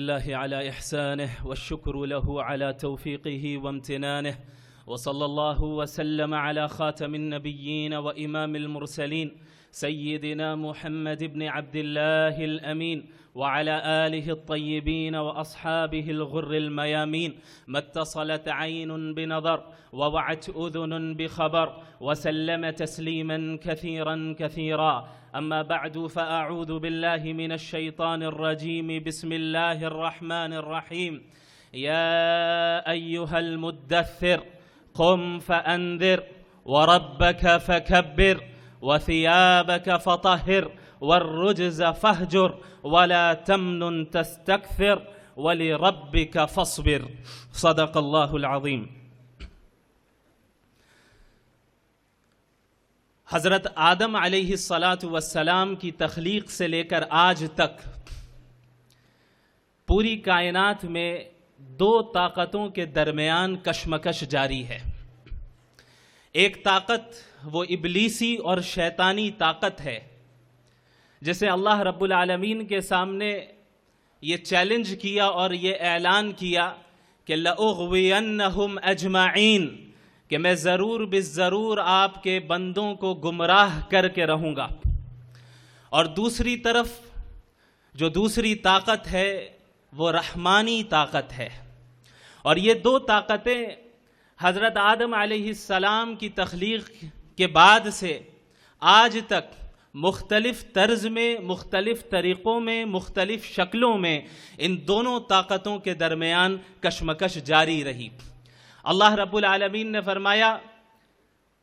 لله على إحسانه والشكر له على توفيقه وامتنانه، وصلى الله وسلم على خاتم النبيين وإمام المرسلين سيدنا محمد بن عبد الله الأمين وعلى آله الطيبين وأصحابه الغر الميامين. ما اتصلت عين بنظر ووعت أذن بخبر وسلم تسليما كثيرا كثيرا. أما بعد، فأعوذ بالله من الشيطان الرجيم. بسم الله الرحمن الرحيم. يا أيها المدثر قم فأنذر وربك فكبر وثيابك فطهر والرجز فاهجر ولا تمنن تستكثر ولربك فاصبر. صدق الله العظيم. حضرت آدم علیہ الصلاۃ والسلام کی تخلیق سے لے کر آج تک پوری کائنات میں دو طاقتوں کے درمیان کشمکش جاری ہے. ایک طاقت وہ ابلیسی اور شیطانی طاقت ہے جسے اللہ رب العالمین کے سامنے یہ چیلنج کیا اور یہ اعلان کیا کہ لَأُغْوِيَنَّهُمْ أَجْمَعِينَ، کہ میں ضرور بالضرور آپ کے بندوں کو گمراہ کر کے رہوں گا. اور دوسری طرف جو دوسری طاقت ہے وہ رحمانی طاقت ہے. اور یہ دو طاقتیں حضرت آدم علیہ السلام کی تخلیق کے بعد سے آج تک مختلف طرز میں، مختلف طریقوں میں، مختلف شکلوں میں ان دونوں طاقتوں کے درمیان کشمکش جاری رہی. اللہ رب العالمین نے فرمایا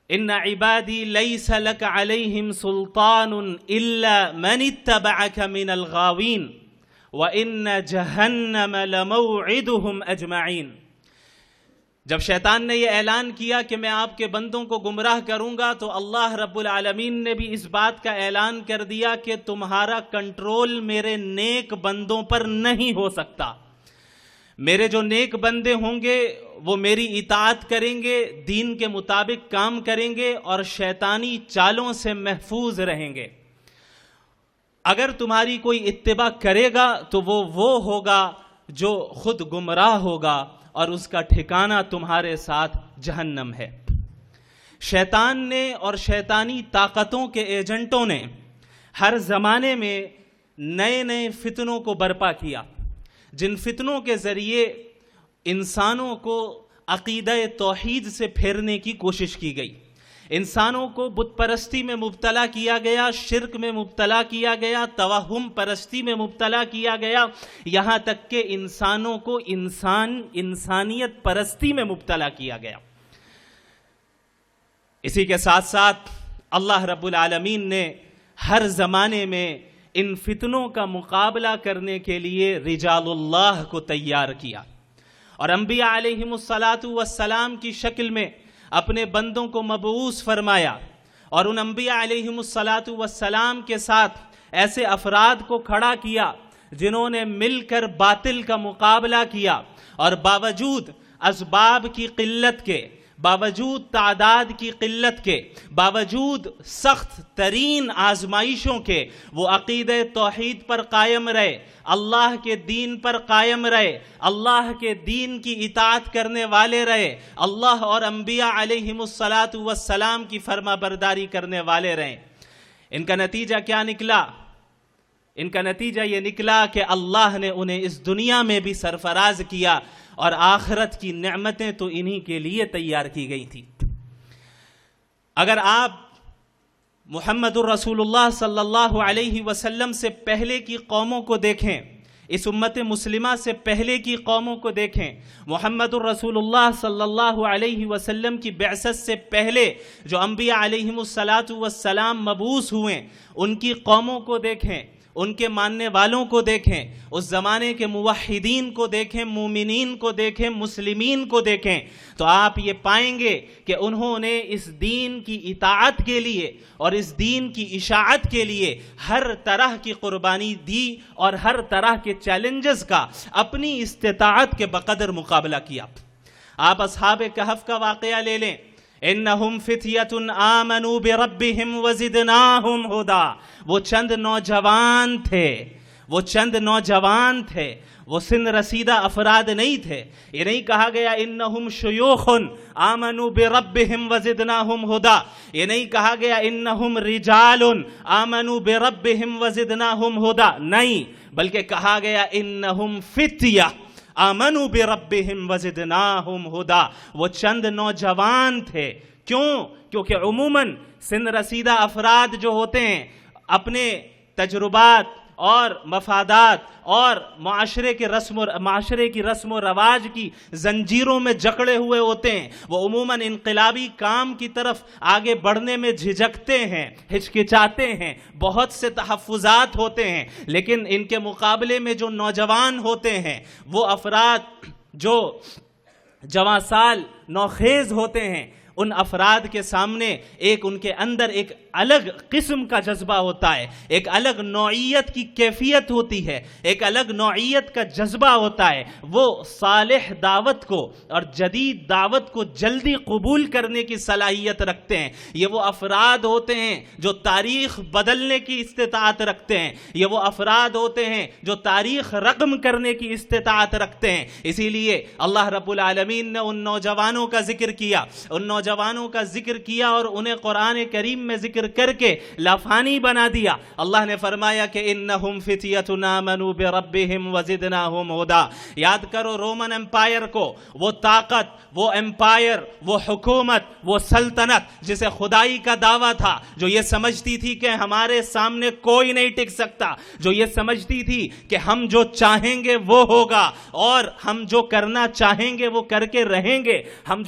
ان عبادی لیس لک علیہم سلطان الا من اتبعک من الغاوین وان جہنم لموعدہم اجمعین. جب شیطان نے یہ اعلان کیا کہ میں آپ کے بندوں کو گمراہ کروں گا تو اللہ رب العالمین نے بھی اس بات کا اعلان کر دیا کہ تمہارا کنٹرول میرے نیک بندوں پر نہیں ہو سکتا. میرے جو نیک بندے ہوں گے وہ میری اطاعت کریں گے، دین کے مطابق کام کریں گے اور شیطانی چالوں سے محفوظ رہیں گے. اگر تمہاری کوئی اتباع کرے گا تو وہ ہوگا جو خود گمراہ ہوگا اور اس کا ٹھکانہ تمہارے ساتھ جہنم ہے. شیطان نے اور شیطانی طاقتوں کے ایجنٹوں نے ہر زمانے میں نئے نئے فتنوں کو برپا کیا، جن فتنوں کے ذریعے انسانوں کو عقیدہ توحید سے پھیرنے کی کوشش کی گئی. انسانوں کو بت پرستی میں مبتلا کیا گیا، شرک میں مبتلا کیا گیا، توہم پرستی میں مبتلا کیا گیا، یہاں تک کہ انسانوں کو انسانیت پرستی میں مبتلا کیا گیا. اسی کے ساتھ ساتھ اللہ رب العالمین نے ہر زمانے میں ان فتنوں کا مقابلہ کرنے کے لیے رجال اللہ کو تیار کیا اور انبیاء علیہم السلام کی شکل میں اپنے بندوں کو مبعوث فرمایا اور ان انبیاء علیہم السلام کے ساتھ ایسے افراد کو کھڑا کیا جنہوں نے مل کر باطل کا مقابلہ کیا اور باوجود اسباب کی قلت کے، باوجود تعداد کی قلت کے، باوجود سخت ترین آزمائشوں کے وہ عقیدہ توحید پر قائم رہے، اللہ کے دین پر قائم رہے، اللہ کے دین کی اطاعت کرنے والے رہے، اللہ اور انبیاء علیہم السلام کی فرما برداری کرنے والے رہے. ان کا نتیجہ کیا نکلا؟ ان کا نتیجہ یہ نکلا کہ اللہ نے انہیں اس دنیا میں بھی سرفراز کیا اور آخرت کی نعمتیں تو انہی کے لیے تیار کی گئی تھی. اگر آپ محمد الرسول اللہ صلی اللہ علیہ وسلم سے پہلے کی قوموں کو دیکھیں، اس امت مسلمہ سے پہلے کی قوموں کو دیکھیں، محمد الرسول اللہ صلی اللہ علیہ وسلم کی بعثت سے پہلے جو انبیاء علیہم السلام مبعوث ہوئے ان کی قوموں کو دیکھیں، ان کے ماننے والوں کو دیکھیں، اس زمانے کے موحدین کو دیکھیں، مومنین کو دیکھیں، مسلمین کو دیکھیں، تو آپ یہ پائیں گے کہ انہوں نے اس دین کی اطاعت کے لیے اور اس دین کی اشاعت کے لیے ہر طرح کی قربانی دی اور ہر طرح کے چیلنجز کا اپنی استطاعت کے بقدر مقابلہ کیا. آپ اصحاب کہف کا واقعہ لے لیں، انہم فتیۃ آمنوا بربہم وزدناہم ہدی، وہ چند نوجوان تھے، وہ چند نوجوان تھے، وہ سن رسیدہ افراد نہیں تھے. یہ نہیں کہا گیا انہم شیوخ آمنوا بربہم وزدناہم ہدا، یہ نہیں کہا گیا انہم رجال آمنوا بربہم وزدناہم ہدا، نہیں، بلکہ کہا گیا انہم فتیہ آمنوا بربہم وزدناہم ہدا. وہ چند نوجوان تھے. کیونکہ عموماً سن رسیدہ افراد جو ہوتے ہیں اپنے تجربات اور مفادات اور معاشرے کی رسم و رواج کی زنجیروں میں جکڑے ہوئے ہوتے ہیں. وہ عموماً انقلابی کام کی طرف آگے بڑھنے میں جھجکتے ہیں، ہچکچاتے ہیں، بہت سے تحفظات ہوتے ہیں. لیکن ان کے مقابلے میں جو نوجوان ہوتے ہیں، وہ افراد جو جواں سال نوخیز ہوتے ہیں، ان افراد کے سامنے ان کے اندر ایک الگ قسم کا جذبہ ہوتا ہے، ایک الگ نوعیت کی کیفیت ہوتی ہے، ایک الگ نوعیت کا جذبہ ہوتا ہے. وہ صالح دعوت کو اور جدید دعوت کو جلدی قبول کرنے کی صلاحیت رکھتے ہیں. یہ وہ افراد ہوتے ہیں جو تاریخ بدلنے کی استطاعت رکھتے ہیں. یہ وہ افراد ہوتے ہیں جو تاریخ رقم کرنے کی استطاعت رکھتے ہیں. اسی لیے اللہ رب العالمین نے ان نوجوانوں کا ذکر کیا اور انہیں قرآن کریم میں ذکر کر کے لافانی بنا دیا. اللہ نے فرمایا کہ انہم فتیۃ آمنوا بربہم وزدناہم ہدا. یاد کرو رومن امپائر کو، وہ طاقت، وہ امپائر، وہ حکومت، وہ سلطنت جسے خدائی کا دعویٰ تھا، جو یہ سمجھتی تھی کہ ہمارے سامنے کوئی نہیں ٹک سکتا، جو یہ سمجھتی تھی کہ ہم جو چاہیں گے وہ ہوگا اور ہم جو کرنا چاہیں گے وہ کر کے رہیں گے. ہم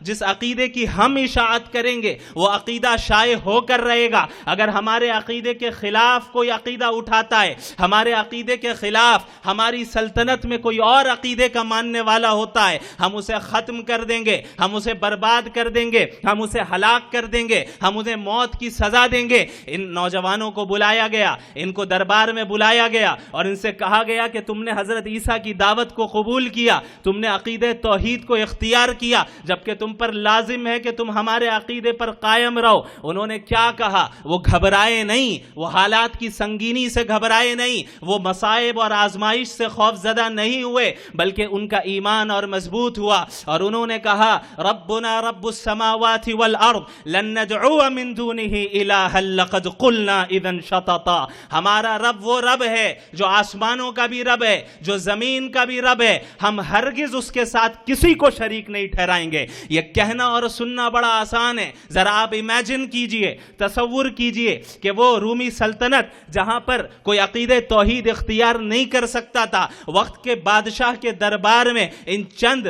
جس عقیدے کی ہم اشاعت کریں گے وہ عقیدہ شائع ہو کر رہے گا. اگر ہمارے عقیدے کے خلاف کوئی عقیدہ اٹھاتا ہے، ہمارے عقیدے کے خلاف ہماری سلطنت میں کوئی اور عقیدے کا ماننے والا ہوتا ہے، ہم اسے ختم کر دیں گے، ہم اسے برباد کر دیں گے، ہم اسے ہلاک کر دیں گے، ہم انہیں موت کی سزا دیں گے. ان نوجوانوں کو بلایا گیا، ان کو دربار میں بلایا گیا اور ان سے کہا گیا کہ تم نے حضرت عیسیٰ کی دعوت کو قبول کیا، تم نے عقیدہ توحید کو اختیار کیا، جبکہ تم پر لازم ہے کہ تم ہمارے عقیدے پر قائم رہو. انہوں نے کیا کہا؟ وہ گھبرائے نہیں، وہ حالات کی سنگینی سے گھبرائے نہیں، وہ مصائب اور آزمائش سے خوف زدہ نہیں ہوئے، بلکہ ان کا ایمان اور مضبوط ہوا. اور انہوں نے کہا ربنا رب السماوات والارض لن ندعو من دونه الها لقد قلنا اذا شططا. ہمارا رب وہ رب ہے جو آسمانوں کا بھی رب ہے، جو زمین کا بھی رب ہے، ہم ہرگز اس کے ساتھ کسی کو شریک نہیں ٹھہرائیں گے. یہ کہنا اور سننا بڑا آسان ہے. ذرا آپ امیجن کیجئے، تصور کیجئے کہ وہ رومی سلطنت جہاں پر کوئی عقیدہ توحید اختیار نہیں کر سکتا تھا، وقت کے بادشاہ کے دربار میں ان چند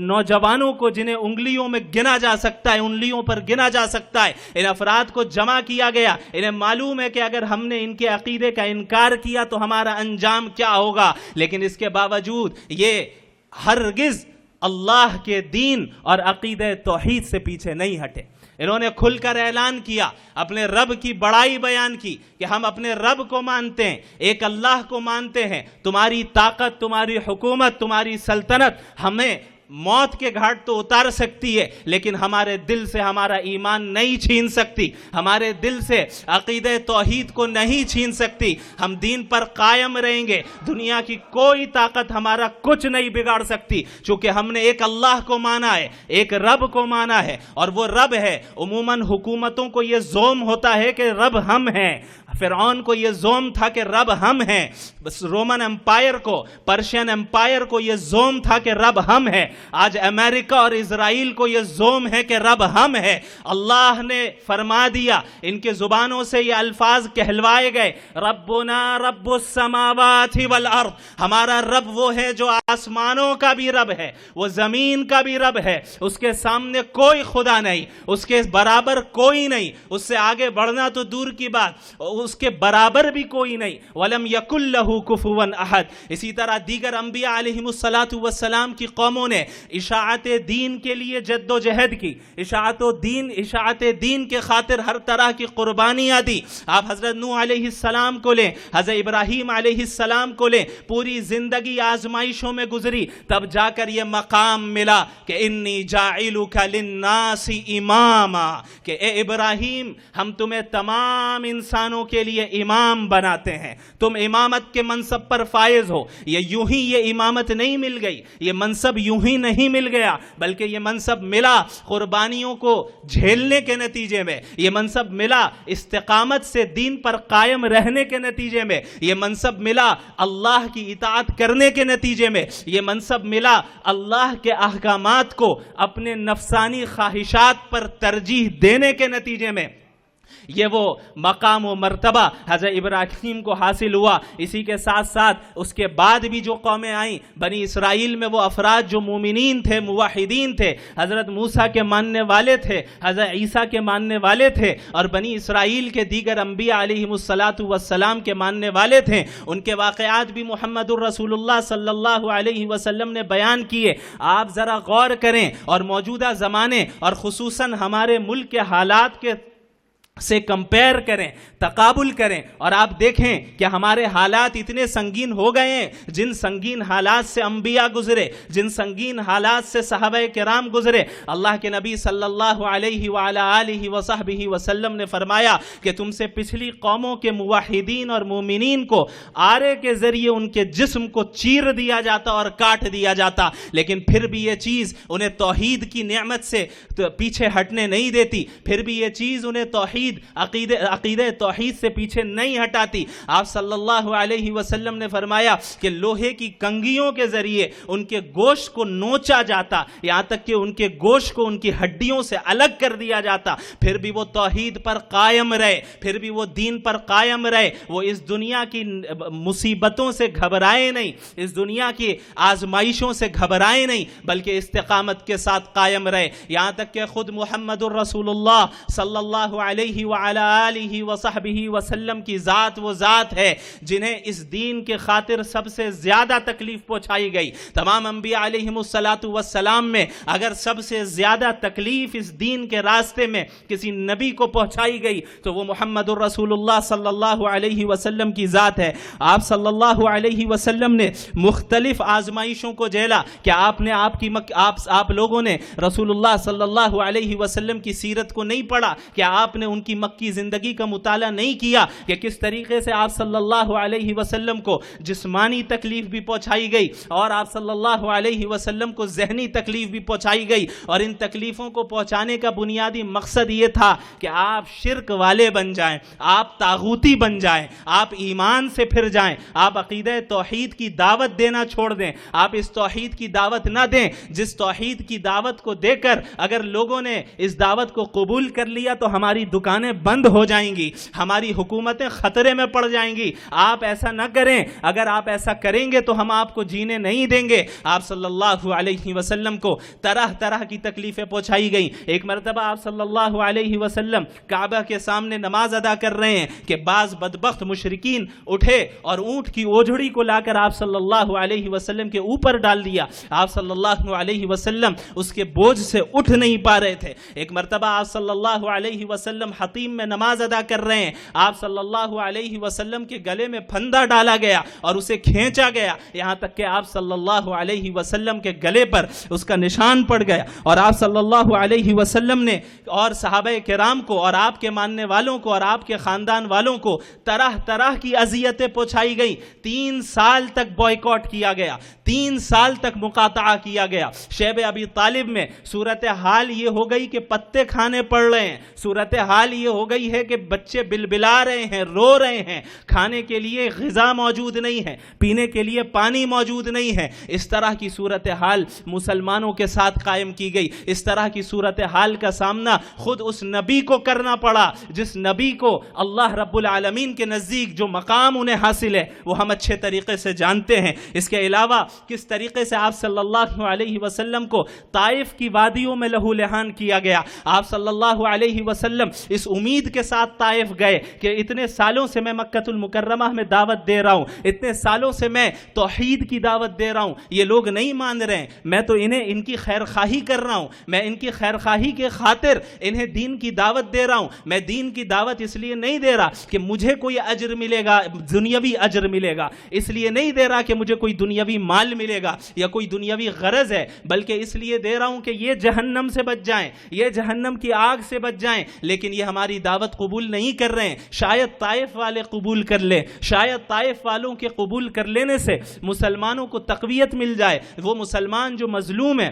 نوجوانوں کو جنہیں انگلیوں میں گنا جا سکتا ہے، انگلیوں پر گنا جا سکتا ہے، ان افراد کو جمع کیا گیا. انہیں معلوم ہے کہ اگر ہم نے ان کے عقیدے کا انکار کیا تو ہمارا انجام کیا ہوگا، لیکن اس کے باوجود یہ ہرگز اللہ کے دین اور عقیدہ توحید سے پیچھے نہیں ہٹے. انہوں نے کھل کر اعلان کیا، اپنے رب کی بڑائی بیان کی کہ ہم اپنے رب کو مانتے ہیں، ایک اللہ کو مانتے ہیں. تمہاری طاقت، تمہاری حکومت، تمہاری سلطنت ہمیں موت کے گھاٹ تو اتار سکتی ہے، لیکن ہمارے دل سے ہمارا ایمان نہیں چھین سکتی، ہمارے دل سے عقیدہ توحید کو نہیں چھین سکتی. ہم دین پر قائم رہیں گے، دنیا کی کوئی طاقت ہمارا کچھ نہیں بگاڑ سکتی، چونکہ ہم نے ایک اللہ کو مانا ہے، ایک رب کو مانا ہے، اور وہ رب ہے. عموماً حکومتوں کو یہ زوم ہوتا ہے کہ رب ہم ہیں. فرعون کو یہ زوم تھا کہ رب ہم ہیں. رومن امپائر کو، پرشین امپائر کو یہ زوم تھا کہ رب ہم ہیں. آج امریکہ اور اسرائیل کو یہ زوم ہے کہ رب ہم ہے. اللہ نے فرما دیا، ان کے زبانوں سے یہ الفاظ کہلوائے گئے، ربنا رب السماوات والارض. ہمارا رب وہ ہے جو آسمانوں کا بھی رب ہے، وہ زمین کا بھی رب ہے. اس کے سامنے کوئی خدا نہیں، اس کے برابر کوئی نہیں، اس سے آگے بڑھنا تو دور کی بات، اس کے برابر بھی کوئی نہیں. وَلَمْ يَكُنْ لَهُ كُفُوًا أَحَدٌ. اسی طرح دیگر انبیاء علیہم السلام کی قوموں نے اشاعت دین کے لیے جد و جہد کی، اشاعت دین کے خاطر ہر طرح کی قربانیاں دی. آپ حضرت نوح علیہ السلام کو لیں، حضرت ابراہیم علیہ السلام کو لیں، پوری زندگی آزمائشوں میں گزری، تب جا کر یہ مقام ملا کہ انی جاعلک للناس اماما، کہ اے ابراہیم ہم تمہیں تمام انسانوں کے کے لیے امام بناتے ہیں، تم امامت کے منصب پر فائز ہو۔ یہ یوں ہی یہ امامت نہیں مل گئی، یہ منصب یوں ہی نہیں مل گیا، بلکہ یہ منصب ملا قربانیوں کو جھیلنے کے نتیجے میں، یہ منصب ملا استقامت سے دین پر قائم رہنے کے نتیجے میں، یہ منصب ملا اللہ کی اطاعت کرنے کے نتیجے میں، یہ منصب ملا اللہ کے احکامات کو اپنے نفسانی خواہشات پر ترجیح دینے کے نتیجے میں۔ یہ وہ مقام و مرتبہ حضرت ابراہیم کو حاصل ہوا۔ اسی کے ساتھ ساتھ اس کے بعد بھی جو قومیں آئیں بنی اسرائیل میں، وہ افراد جو مومنین تھے، موحدین تھے، حضرت موسیٰ کے ماننے والے تھے، حضرت عیسیٰ کے ماننے والے تھے، اور بنی اسرائیل کے دیگر انبیاء علیہم السلام کے ماننے والے تھے۔ ان کے واقعات بھی محمد الرسول اللہ صلی اللہ علیہ وسلم نے بیان کیے۔ آپ ذرا غور کریں اور موجودہ زمانے اور خصوصاً ہمارے ملک کے حالات کے سے کمپیئر کریں، تقابل کریں، اور آپ دیکھیں کہ ہمارے حالات اتنے سنگین ہو گئے ہیں۔ جن سنگین حالات سے انبیاء گزرے، جن سنگین حالات سے صحابہ کرام گزرے، اللہ کے نبی صلی اللہ علیہ وعلی آلہ وصحبہ وسلم نے فرمایا کہ تم سے پچھلی قوموں کے موحدین اور مومنین کو آرے کے ذریعے ان کے جسم کو چیر دیا جاتا اور کاٹ دیا جاتا، لیکن پھر بھی یہ چیز انہیں توحید کی نعمت سے پیچھے ہٹنے نہیں دیتی، پھر بھی یہ چیز انہیں توحید عقیدہ توحید سے پیچھے نہیں ہٹاتی۔ آپ صلی اللہ علیہ وسلم نے فرمایا کہ لوہے کی کنگھیوں کے ذریعے ان کے گوشت کو نوچا جاتا، یہاں تک کہ ان کے گوشت کو ان کی ہڈیوں سے الگ کر دیا جاتا، پھر بھی وہ توحید پر قائم رہے، پھر بھی وہ دین پر قائم رہے۔ وہ اس دنیا کی مصیبتوں سے گھبرائے نہیں، اس دنیا کی آزمائشوں سے گھبرائے نہیں، بلکہ استقامت کے ساتھ قائم رہے، یہاں تک کہ خود محمد الرسول اللہ صلی اللہ علیہ وعلی آلہ وصحبہ وسلم کی ذات وہ ذات ہے جنہیں اس دین کے خاطر سب سے زیادہ تکلیف پہنچائی گئی۔ تمام انبیاء علیہم السلام میں اگر سب سے زیادہ تکلیف اس دین کے راستے میں کسی نبی کو پہنچائی گئی تو وہ محمد الرسول اللہ صلی اللہ علیہ وسلم کی ذات ہے۔ آپ صلی اللہ علیہ وسلم نے مختلف آزمائشوں کو جھیلا۔ کیا آپ لوگوں نے رسول اللہ صلی اللہ علیہ وسلم کی سیرت کو نہیں پڑھا؟ کیا آپ نے ان کی مکی زندگی کا مطالعہ نہیں کیا کہ کس طریقے سے آپ صلی اللہ علیہ وسلم کو جسمانی تکلیف بھی پہنچائی گئی اور آپ صلی اللہ علیہ وسلم کو ذہنی تکلیف بھی پہنچائی گئی، اور ان تکلیفوں کو پہنچانے کا بنیادی مقصد یہ تھا کہ آپ شرک والے بن جائیں، آپ طاغوتی بن جائیں، آپ ایمان سے پھر جائیں، آپ عقیدہ توحید کی دعوت دینا چھوڑ دیں، آپ اس توحید کی دعوت نہ دیں جس توحید کی دعوت کو دے کر اگر لوگوں نے اس دعوت کو قبول کر لیا تو ہماری دکانیں بند ہو جائیں گی، ہماری حکومتیں خطرے میں پڑ جائیں گی۔ آپ ایسا نہ کریں، اگر آپ ایسا کریں گے تو ہم آپ کو جینے نہیں دیں گے۔ آپ صلی اللہ علیہ وسلم کو طرح طرح کی تکلیفیں پہنچائی گئیں۔ ایک مرتبہ آپ صلی اللہ علیہ وسلم کعبہ کے سامنے نماز ادا کر رہے ہیں کہ بعض بدبخت مشرکین اٹھے اور اونٹ کی اوجھڑی کو لا کر آپ صلی اللہ علیہ وسلم کے اوپر ڈال دیا۔ آپ صلی اللہ علیہ وسلم اس کے بوجھ سے اٹھ نہیں پا رہے تھے۔ ایک مرتبہ آپ صلی اللہ علیہ وسلم حتیم میں نماز ادا کر رہے ہیں، آپ صلی اللہ علیہ وسلم کے گلے میں پھندا ڈالا گیا اور اسے کھینچا گیا، یہاں تک کہ آپ صلی اللہ علیہ وسلم کے گلے پر اس کا نشان پڑ گیا، اور آپ صلی اللہ علیہ وسلم نے اور صحابہ کرام کو اور آپ کے ماننے والوں کو اور آپ کے خاندان والوں کو طرح طرح کی اذیتیں پہنچائی گئی۔ 3 سال تک بوائیکاٹ کیا گیا، 3 سال تک مقاطعہ کیا گیا۔ شیب ابی طالب میں صورتحال یہ ہو گئی کہ پتے کھانے پڑ رہے ہیں، صورتحال یہ ہو گئی ہے کہ بچے بلبلا رہے ہیں، رو رہے ہیں، کھانے کے لیے غذا موجود نہیں ہے، پینے کے لیے پانی موجود نہیں ہے۔ اس طرح کی صورتحال مسلمانوں کے ساتھ قائم کی گئی۔ اس طرح کی صورتحال کا سامنا خود اس نبی کو کرنا پڑا جس نبی کو اللہ رب العالمین کے نزدیک جو مقام انہیں حاصل ہے وہ ہم اچھے طریقے سے جانتے ہیں۔ اس کے علاوہ کس طریقے سے آپ صلی اللہ علیہ وسلم کو طائف کی وادیوں میں لہو لہان کیا گیا۔ آپ صلی اللہ علیہ وسلم اس امید کے ساتھ طائف گئے کہ اتنے سالوں سے میں مکۃ المکرمہ میں دعوت دے رہا ہوں، اتنے سالوں سے میں توحید کی دعوت دے رہا ہوں، یہ لوگ نہیں مان رہے ہیں، میں تو ان کی خیر خواہی کر رہا ہوں، میں ان کی خیر خواہی کے خاطر انہیں دین کی دعوت دے رہا ہوں۔ میں دین کی دعوت اس لیے نہیں دے رہا کہ مجھے کوئی اجر ملے گا، دنیاوی اجر ملے گا، اس لیے نہیں دے رہا کہ مجھے کوئی دنیاوی مال ملے گا یا کوئی دنیاوی غرض ہے، بلکہ اس لیے دے رہا ہوں کہ یہ جہنم سے بچ جائیں، یہ جہنم کی آگ سے بچ جائیں، لیکن یہ ہماری دعوت قبول نہیں کر رہے ہیں، شاید طائف والے قبول کر لیں، شاید طائف والوں کے قبول کر لینے سے مسلمانوں کو تقویت مل جائے۔ وہ مسلمان جو مظلوم ہیں،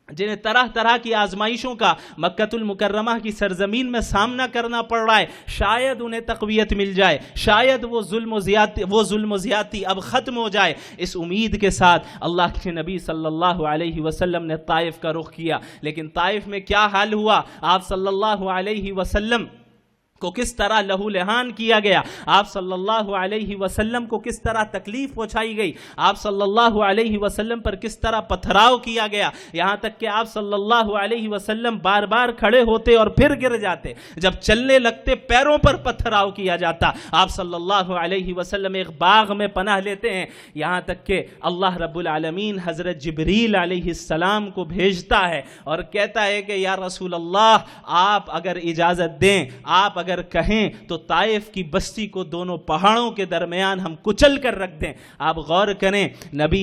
جنہیں طرح طرح کی آزمائشوں کا مکہ المکرمہ کی سرزمین میں سامنا کرنا پڑ رہا ہے، شاید انہیں تقویت مل جائے، شاید وہ ظلم و زیادتی اب ختم ہو جائے۔ اس امید کے ساتھ اللہ کے نبی صلی اللہ علیہ وسلم نے طائف کا رخ کیا۔ لیکن طائف میں کیا حال ہوا؟ آپ صلی اللہ علیہ وسلم کو کس طرح لہو لہان کیا گیا، آپ صلی اللہ علیہ وسلم کو کس طرح تکلیف پہنچائی گئی، آپ صلی اللہ علیہ وسلم پر کس طرح پتھراؤ کیا گیا، یہاں تک کہ آپ صلی اللہ علیہ وسلم بار بار کھڑے ہوتے اور پھر گر جاتے، جب چلنے لگتے پیروں پر پتھراؤ کیا جاتا۔ آپ صلی اللہ علیہ وسلم ایک باغ میں پناہ لیتے ہیں، یہاں تک کہ اللہ رب العالمین حضرت جبریل علیہ السلام کو بھیجتا ہے اور کہتا ہے کہ یا رسول اللہ، آپ اگر اجازت دیں، آپ اگر کہیں تو طائف کی بستی کو دونوں پہاڑوں کے درمیان ہم کچل کر رکھ دیں۔ آپ غور کریں نبی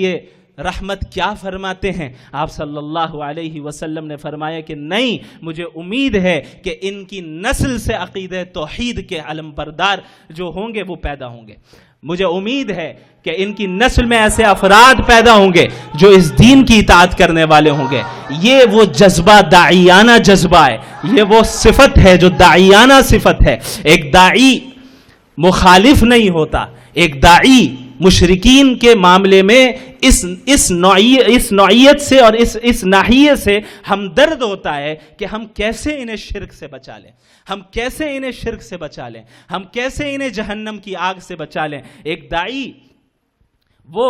رحمت کیا فرماتے ہیں، آپ صلی اللہ علیہ وسلم نے فرمایا کہ نہیں، مجھے امید ہے کہ ان کی نسل سے عقیدہ توحید کے علم بردار جو ہوں گے وہ پیدا ہوں گے، مجھے امید ہے کہ ان کی نسل میں ایسے افراد پیدا ہوں گے جو اس دین کی اطاعت کرنے والے ہوں گے۔ یہ وہ جذبہ داعیانہ جذبہ ہے، یہ وہ صفت ہے جو داعیانہ صفت ہے۔ ایک داعی مخالف نہیں ہوتا، ایک داعی مشرکین کے معاملے میں اس نوعیت سے اور اس ناحیے سے ہمدرد ہوتا ہے کہ ہم کیسے انہیں شرک سے بچا لیں، ہم کیسے انہیں شرک سے بچا لیں، ہم کیسے انہیں جہنم کی آگ سے بچا لیں۔ ایک داعی وہ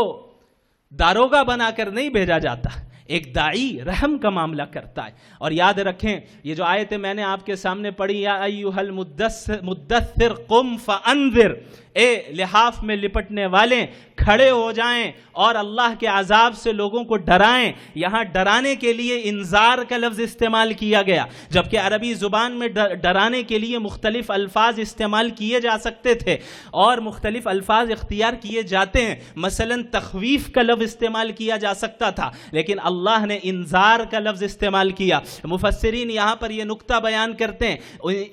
داروغہ بنا کر نہیں بھیجا جاتا، ایک داعی رحم کا معاملہ کرتا ہے۔ اور یاد رکھیں یہ جو آیتیں میں نے آپ کے سامنے پڑھی، یا ایھا المدثر قم فانذر، اے لحاف میں لپٹنے والے کھڑے ہو جائیں اور اللہ کے عذاب سے لوگوں کو ڈرائیں۔ یہاں ڈرانے کے لیے انذار کا لفظ استعمال کیا گیا، جبکہ عربی زبان میں ڈرانے کے لیے مختلف الفاظ استعمال کیے جا سکتے تھے اور مختلف الفاظ اختیار کیے جاتے ہیں۔ مثلا تخویف کا لفظ استعمال کیا جا سکتا تھا، لیکن اللہ نے انذار کا لفظ استعمال کیا۔ مفسرین یہاں پر یہ نقطہ بیان کرتے ہیں،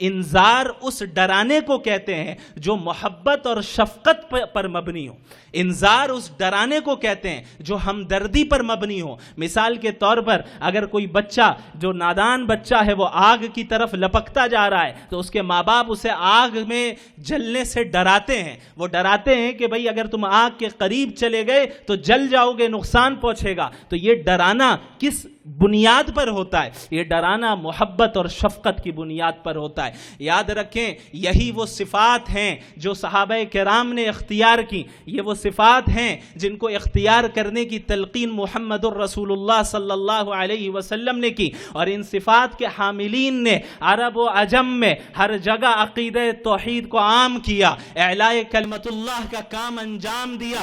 انذار اس ڈرانے کو کہتے ہیں جو محبت اور شفقت پر مبنی ہو، انذار اس ڈرانے کو کہتے ہیں جو ہمدردی پر مبنی ہو۔ مثال کے طور پر اگر کوئی بچہ جو نادان بچہ ہے وہ آگ کی طرف لپکتا جا رہا ہے تو اس کے ماں باپ اسے آگ میں جلنے سے ڈراتے ہیں، وہ ڈراتے ہیں کہ بھئی اگر تم آگ کے قریب چلے گئے تو جل جاؤ گے، نقصان پہنچے گا۔ تو یہ ڈرانا کس بنیاد پر ہوتا ہے؟ یہ ڈرانا محبت اور شفقت کی بنیاد پر ہوتا ہے۔ یاد رکھیں یہی وہ صفات ہیں جو صحابہ کرام نے اختیار کی، یہ وہ صفات ہیں جن کو اختیار کرنے کی تلقین محمد الرسول اللہ صلی اللہ علیہ وسلم نے کی، اور ان صفات کے حاملین نے عرب و عجم میں ہر جگہ عقیدہ توحید کو عام کیا، اعلاء کلمت اللہ کا کام انجام دیا۔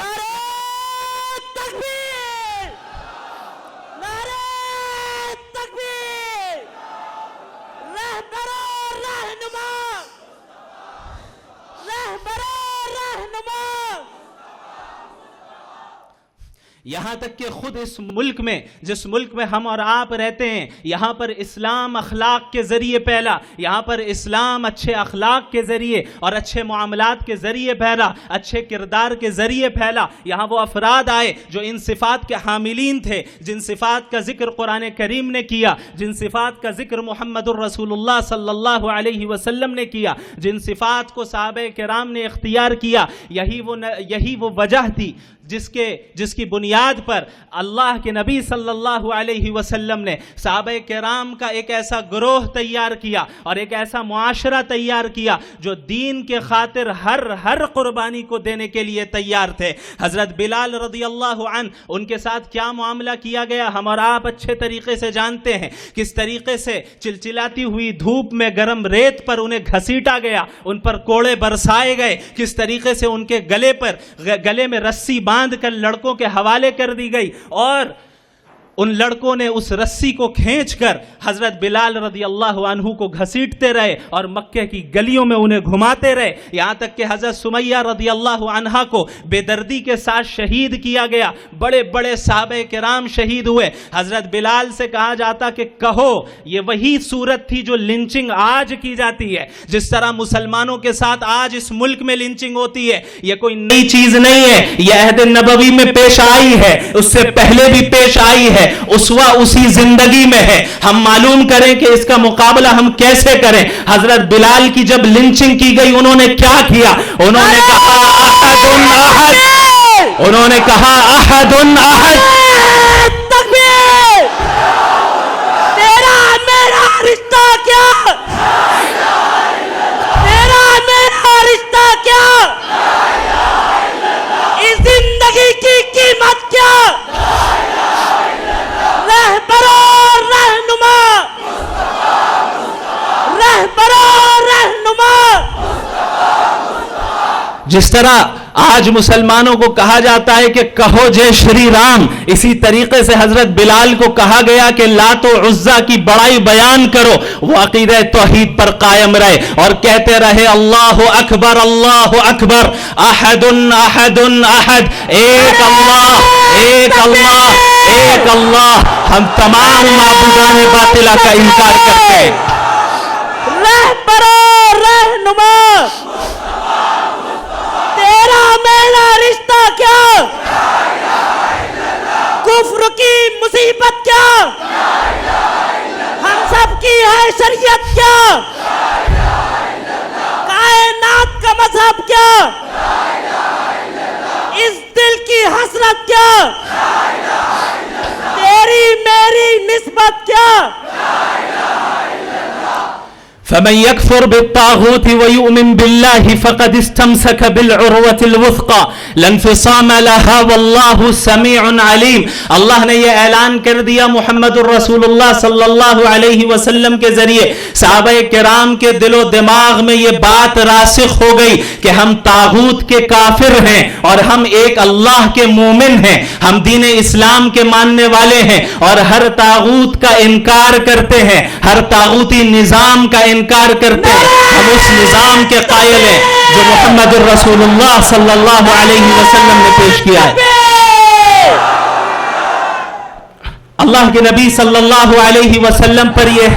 یہاں تک کہ خود اس ملک میں، جس ملک میں ہم اور آپ رہتے ہیں، یہاں پر اسلام اخلاق کے ذریعے پھیلا، یہاں پر اسلام اچھے اخلاق کے ذریعے اور اچھے معاملات کے ذریعے پھیلا، اچھے کردار کے ذریعے پھیلا۔ یہاں وہ افراد آئے جو ان صفات کے حاملین تھے، جن صفات کا ذکر قرآن کریم نے کیا، جن صفات کا ذکر محمد الرسول اللہ صلی اللہ علیہ وسلم نے کیا، جن صفات کو صحابہ کرام نے اختیار کیا۔ یہی وہ وجہ تھی جس کی بنیاد پر اللہ کے نبی صلی اللہ علیہ وسلم نے صحابہ کرام کا ایک ایسا گروہ تیار کیا اور ایک ایسا معاشرہ تیار کیا جو دین کے خاطر ہر قربانی کو دینے کے لیے تیار تھے۔ حضرت بلال رضی اللہ عنہ، ان کے ساتھ کیا معاملہ کیا گیا ہم اور آپ اچھے طریقے سے جانتے ہیں، کس طریقے سے چلچلاتی ہوئی دھوپ میں گرم ریت پر انہیں گھسیٹا گیا، ان پر کوڑے برسائے گئے، کس طریقے سے ان کے گلے میں رسی باندھ کر لڑکوں کے حوالے کر دی گئی، اور ان لڑکوں نے اس رسی کو کھینچ کر حضرت بلال رضی اللہ عنہ کو گھسیٹتے رہے اور مکے کی گلیوں میں انہیں گھماتے رہے، یہاں تک کہ حضرت سمیہ رضی اللہ عنہا کو بے دردی کے ساتھ شہید کیا گیا، بڑے بڑے صحابہ کرام شہید ہوئے۔ حضرت بلال سے کہا جاتا کہ کہو یہ وہی صورت تھی جو لنچنگ آج کی جاتی ہے، جس طرح مسلمانوں کے ساتھ آج اس ملک میں لنچنگ ہوتی ہے، یہ کوئی نئی چیز نہیں ہے، یہ عہد نبوی میں پیش آئی ہے، اس سے پہلے بھی پیش آئی ہے، اسوہ اسی زندگی میں ہے۔ ہم معلوم کریں کہ اس کا مقابلہ ہم کیسے کریں۔ حضرت بلال کی جب لنچنگ کی گئی انہوں نے کیا کیا؟ انہوں نے کہا احد احد، انہوں نے کہا احد احد، تکبیر، تیرا میرا رشتہ کیا، تیرا میرا رشتہ کیا، اس زندگی کی قیمت کیا، رہبر و رہنما، رہبر و رہنما۔ جس طرح آج مسلمانوں کو کہا جاتا ہے کہ کہو جے شری رام، اسی طریقے سے حضرت بلال کو کہا گیا کہ لات و عزا کی بڑائی بیان کرو، وہ عقیدہ توحید پر قائم رہے اور کہتے رہے اللہ اکبر احد احد احد، ایک اللہ ایک اللہ ایک اللہ۔ ہم تمام معبودان باطلہ کا انکار کرتے ہیں۔ رہبر و رہنما، تیرا میرا رشتہ کیا، کفر کی مصیبت کیا، ہم سب کی ہے شریعت کیا، کائنات کا مذہب کیا، اس دل کی حسرت کیا، تیری میری نسبت کیا۔ فمن يكفر بالطاغوت ويؤمن بالله فقد استمسك بالعروة الوثقى لا انفصام لها والله سميع عليم۔ اللہ نے یہ اعلان کر دیا محمد الرسول اللہ صلی اللہ علیہ وسلم کے ذریعے، صحابہ کرام کے دل و دماغ میں یہ بات راسخ ہو گئی کہ ہم طاغوت کے کافر ہیں اور ہم ایک اللہ کے مومن ہیں، ہم دین اسلام کے ماننے والے ہیں اور ہر طاغوت کا انکار کرتے ہیں، ہر طاغوتی نظام کا انکار کرتے ہیں، ہم اس نظام کے قائل ہیں جو محمد الرسول اللہ صلی اللہ علیہ وسلم نے پیش کیا ہے۔ اللہ کے نبی صلی اللہ علیہ وسلم پر یہ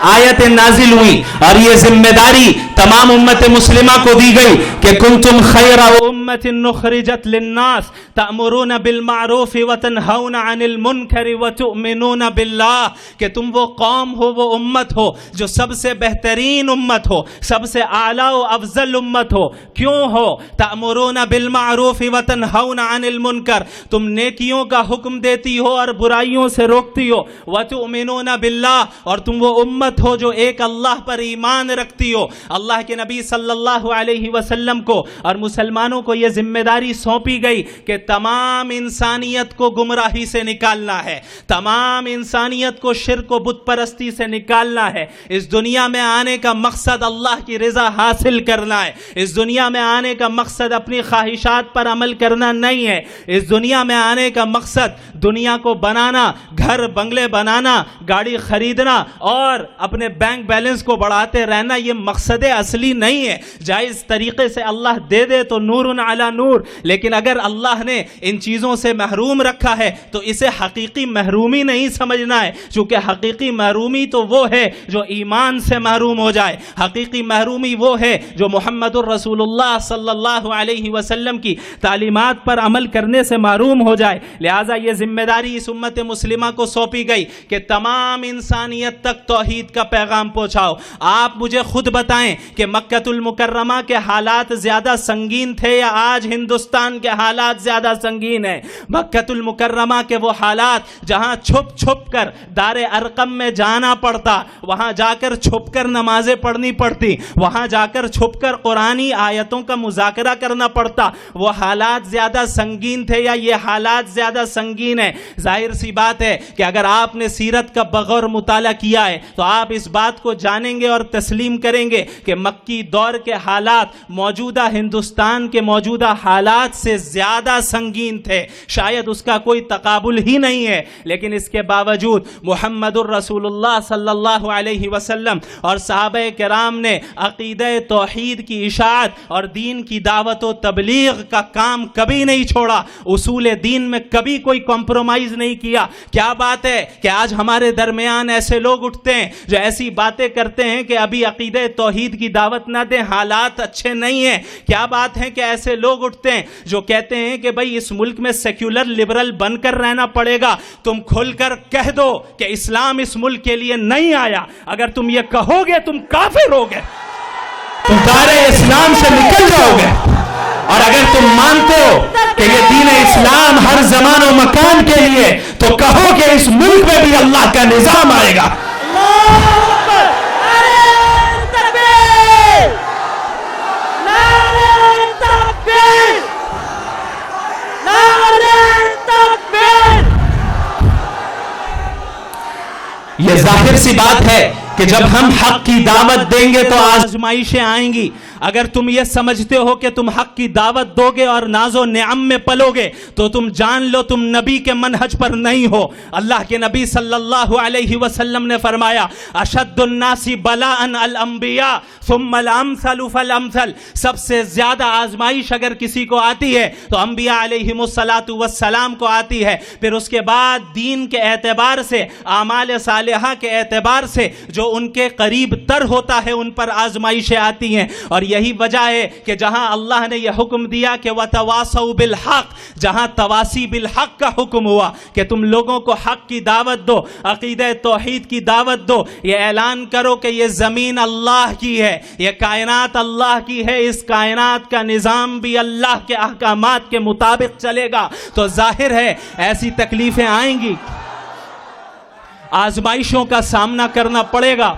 آیت نازل ہوئی اور یہ ذمہ داری تمام امت مسلمہ کو دی گئی کہ کنتم خیر امت نخرجت للناس تأمرون بالمعروف وتنہون عن المنکر وتؤمنون باللہ، کہ تم وہ قوم ہو، وہ امت ہو جو سب سے بہترین امت ہو، سب سے اعلیٰ و افضل امت ہو۔ کیوں ہو؟ تأمرون بالمعروف وتنہون عن المنکر، تم نیکیوں کا حکم دیتی ہو اور برائیوں سے روکتی ہو، وتؤمنون باللہ، اور تم وہ امت ہو جو ایک اللہ پر ایمان رکھتی ہو۔ اللہ کے نبی صلی اللہ علیہ وسلم کو اور مسلمانوں کو یہ ذمہ داری سونپی گئی کہ تمام انسانیت کو گمراہی سے نکالنا ہے، تمام انسانیت کو شرک و بت پرستی سے نکالنا ہے۔ اس دنیا میں آنے کا مقصد اللہ کی رضا حاصل کرنا ہے، اس دنیا میں آنے کا مقصد اپنی خواہشات پر عمل کرنا نہیں ہے، اس دنیا میں آنے کا مقصد دنیا کو بنانا، گھر بنگلے بنانا، گاڑی خریدنا اور اپنے بینک بیلنس کو بڑھاتے رہنا، یہ مقصد اصلی نہیں ہے۔ جائز طریقے سے اللہ دے دے تو نور علی نور، لیکن اگر اللہ نے ان چیزوں سے محروم رکھا ہے تو اسے حقیقی محرومی نہیں سمجھنا ہے، چونکہ حقیقی محرومی تو وہ ہے جو ایمان سے محروم ہو جائے، حقیقی محرومی وہ ہے جو محمد الرسول اللہ صلی اللہ علیہ وسلم کی تعلیمات پر عمل کرنے سے محروم ہو جائے۔ لہٰذا یہ ذمہ داری اس امت مسلمہ کو سونپی گئی کہ تمام انسانیت تک توحید کا پیغام پہنچاؤ۔ آپ مجھے خود بتائیں کہ مکہ المکرمہ کے حالات زیادہ سنگین تھے یا آج ہندوستان کے حالات زیادہ سنگین ہیں؟ مکہ المکرمہ کے وہ حالات جہاں چھپ چھپ کر دار ارقم میں جانا پڑتا، وہاں جا کر چھپ کر نمازیں پڑھنی پڑتی، وہاں جا کر چھپ کر قرآنی آیتوں کا مذاکرہ کرنا پڑتا، وہ حالات زیادہ سنگین تھے یا یہ حالات زیادہ سنگین ہیں؟ ظاہر سی بات ہے کہ اگر آپ نے سیرت کا بغور مطالعہ کیا ہے تو آپ اس بات کو جانیں گے اور تسلیم کریں گے کہ مکی دور کے حالات موجودہ ہندوستان کے موجودہ حالات سے زیادہ سنگین تھے، شاید اس کا کوئی تقابل ہی نہیں ہے، لیکن اس کے باوجود محمد الرسول اللہ صلی اللہ علیہ وسلم اور صحابہ کرام نے عقیدہ توحید کی اشاعت اور دین کی دعوت و تبلیغ کا کام کبھی نہیں چھوڑا، اصول دین میں کبھی کوئی کمپرومائز نہیں کیا۔ کیا بات ہے کہ آج ہمارے درمیان ایسے لوگ اٹھتے ہیں جو ایسی باتیں کرتے ہیں کہ ابھی عقیدہ توحید کی دعوت نہ دیں، حالات اچھے نہیں ہیں۔ کیا بات ہے کہ ایسے لوگ اٹھتے ہیں جو کہتے ہیں کہ بھئی اس ملک میں سیکولر لبرل بن کر رہنا پڑے گا۔ تم کھل کر کہہ دو کہ اسلام اس ملک کے لیے نہیں آیا۔ اگر تم یہ کہو گے تم کافر ہوگے، تم دائرہ اسلام سے نکل جاؤ گے۔ اور اگر تم مانتے ہو کہ یہ دین اسلام ہر زمان و مکان کے لیے، تو کہو کہ اس ملک میں بھی اللہ کا نظام آئے گا۔ یہ ظاہر سی بات ہے کہ جب ہم حق کی دعوت دیں گے تو آزمائشیں آئیں گی۔ اگر تم یہ سمجھتے ہو کہ تم حق کی دعوت دو گے اور ناز و نعم میں پلو گے تو تم جان لو تم نبی کے منہج پر نہیں ہو۔ اللہ کے نبی صلی اللہ علیہ وسلم نے فرمایا اشد الناس بلاء الانبیاء ثم الامثل فالامثل، سب سے زیادہ آزمائش اگر کسی کو آتی ہے تو انبیاء علیہم الصلاۃ والسلام کو آتی ہے، پھر اس کے بعد دین کے اعتبار سے، اعمال صالحہ کے اعتبار سے جو ان کے قریب تر ہوتا ہے ان پر آزمائشیں آتی ہیں۔ اور یہی وجہ ہے کہ جہاں اللہ نے یہ حکم دیا کہ وَتَوَاصَوْا بِالْحَقِّ، جہاں تواسی بالحق کا حکم ہوا کہ تم لوگوں کو حق کی دعوت دو، عقیدہ توحید کی دعوت دو، یہ اعلان کرو کہ یہ زمین اللہ کی ہے، یہ کائنات اللہ کی ہے، اس کائنات کا نظام بھی اللہ کے احکامات کے مطابق چلے گا، تو ظاہر ہے ایسی تکلیفیں آئیں گی، آزمائشوں کا سامنا کرنا پڑے گا،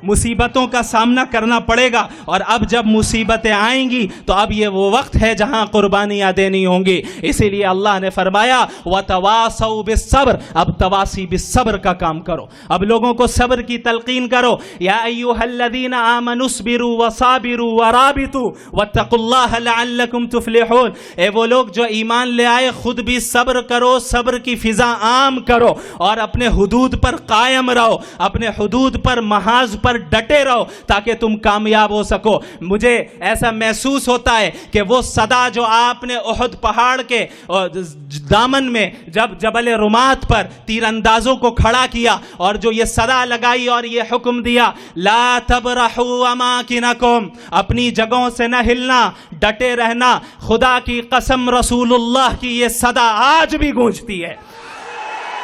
مصیبتوں کا سامنا کرنا پڑے گا۔ اور اب جب مصیبتیں آئیں گی تو اب یہ وہ وقت ہے جہاں قربانیاں دینی ہوں گی، اسی لیے اللہ نے فرمایا وَتَوَاصَوْا بِالصَّبْرِ، اب تواسی بالصبر کا کام کرو، اب لوگوں کو صبر کی تلقین کرو۔ یا ایھا الذین آمنوا اصبروا وصابروا ورابطوا واتقوا اللہ لعلکم تفلحون، اے وہ لوگ جو ایمان لے آئے خود بھی صبر کرو، صبر کی فضا عام کرو اور اپنے حدود پر قائم رہو، اپنے حدود پر محاذ پر ڈٹے رہو تاکہ تم کامیاب ہو سکو۔ مجھے ایسا محسوس ہوتا ہے کہ وہ صدا جو آپ نے احد پہاڑ کے دامن میں جب جبل رمات پر تیر اندازوں کو کھڑا کیا اور جو یہ صدا لگائی اور یہ حکم دیا لا تبرحوا اماکنکم، اپنی جگہوں سے نہ ہلنا، ڈٹے رہنا، خدا کی قسم رسول اللہ کی یہ صدا آج بھی گونجتی ہے،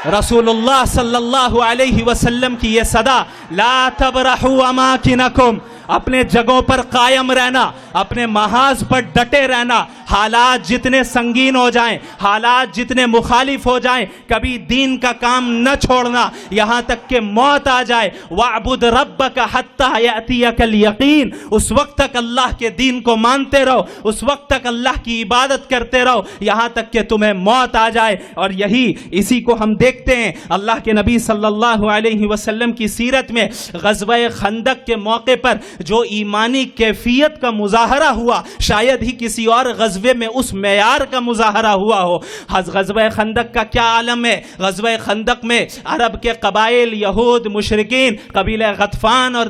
رسول اللہ صلی اللہ علیہ وسلم کی یہ صدا لا تبرحوا اماکنکم، اپنے جگہوں پر قائم رہنا، اپنے محاذ پر ڈٹے رہنا، حالات جتنے سنگین ہو جائیں، حالات جتنے مخالف ہو جائیں، کبھی دین کا کام نہ چھوڑنا یہاں تک کہ موت آ جائے۔ وَاعْبُدْ رَبَّكَ حَتَّى يَأْتِيَكَ الْيَقِينُ، اس وقت تک اللہ کے دین کو مانتے رہو، اس وقت تک اللہ کی عبادت کرتے رہو یہاں تک کہ تمہیں موت آ جائے۔ اور اسی کو ہم دیکھتے ہیں اللہ کے نبی صلی اللہ علیہ وسلم کی سیرت میں غزوہ خندق کے موقع پر جو ایمانی کیفیت کا مظاہرہ ہوا شاید ہی کسی اور غزوے میں اس معیار کا مظاہرہ ہوا ہو۔ غزوہ خندق کا کیا عالم ہے؟ غزوہ خندق میں عرب کے قبائل، یہود، مشرکین، قبیلہ غطفان اور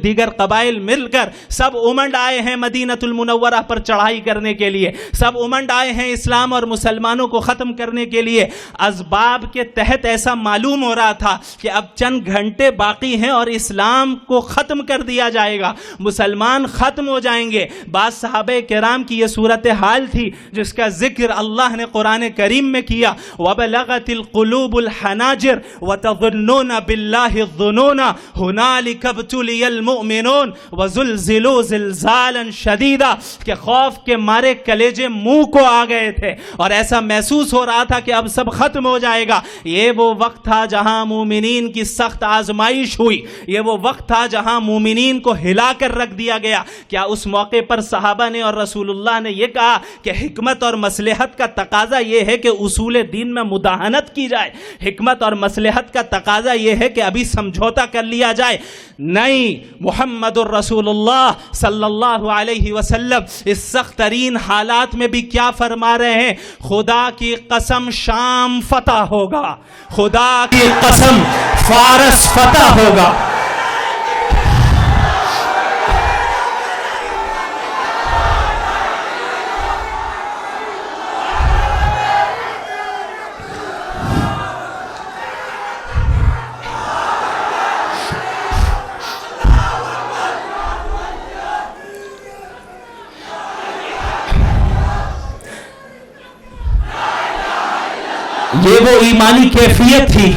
دیگر قبائل مل کر سب امنڈ آئے ہیں مدینہ المنورہ پر چڑھائی کرنے کے لیے، سب امنڈ آئے ہیں اسلام اور مسلمانوں کو ختم کرنے کے لیے۔ اسباب کے تحت ایسا معلوم ہو رہا تھا کہ اب چند گھنٹے باقی ہیں اور اسلام کو ختم کر دیا جائے گا، مسلمان ختم ہو جائیں گے۔ بعض صحابہ کرام کی یہ صورتحال تھی جس کا ذکر اللہ نے قرآن کریم میں کیا وَبَلَغَتِ الْقُلُوبُ الْحَنَاجِرَ وَتَظُنُّونَ بِاللَّهِ الظُّنُونَ هُنَالِكَ ابْتُلِيَ الْمُؤْمِنُونَ وَزُلْزِلُوا زِلْزَالًا شَدِيدًا، کہ خوف کے مارے کلیجے منہ کو آ گئے تھے اور ایسا محسوس ہو رہا تھا کہ اب سب ختم ہو جائے گا۔ یہ وہ وقت تھا جہاں مومنین کی سخت آزمائش ہوئی، یہ وہ وقت تھا جہاں مومنین کو ہلا کر رکھ دیا گیا۔ کیا اس موقع پر صحابہ نے اور رسول اللہ نے یہ کہا کہ حکمت اور مصلحت کا تقاضا یہ ہے کہ اصول دین میں مداہنت کی جائے، حکمت اور مصلحت کا تقاضا یہ ہے کہ ابھی سمجھوتا کر لیا جائے. نہیں، محمد الرسول اللہ صلی اللہ علیہ وسلم اس سخت ترین حالات میں بھی کیا فرما رہے ہیں؟ خدا کی قسم شام فتح ہوگا، خدا کی قسم فارس فتح ہوگا. یہ وہ ایمانی کیفیت تھی